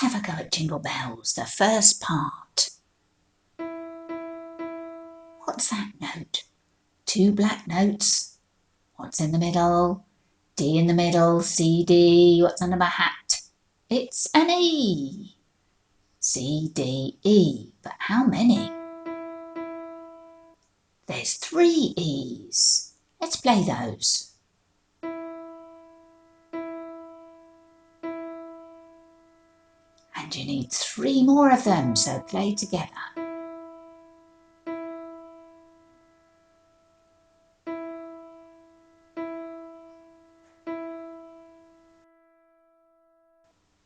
Let's have a go at Jingle Bells, the first part. What's that note? 2 black notes. What's in the middle? D in the middle, C, D. What's under my hat? It's an E. C, D, E. But how many? There's 3 E's. Let's play those. And you need 3 more of them, so play together.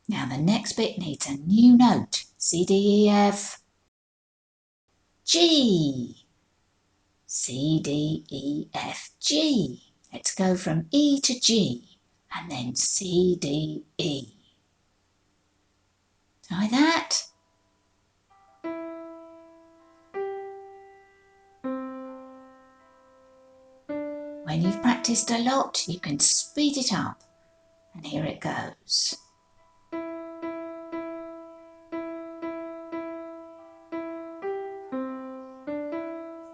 Now the next bit needs a new note. C, D, E, F, G. C, D, E, F, G. Let's go from E to G and then C, D, E. Try that. When you've practiced a lot, you can speed it up. And here it goes.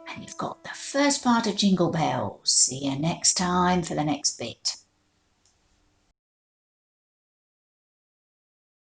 And you've got the first part of Jingle Bells. See you next time for the next bit.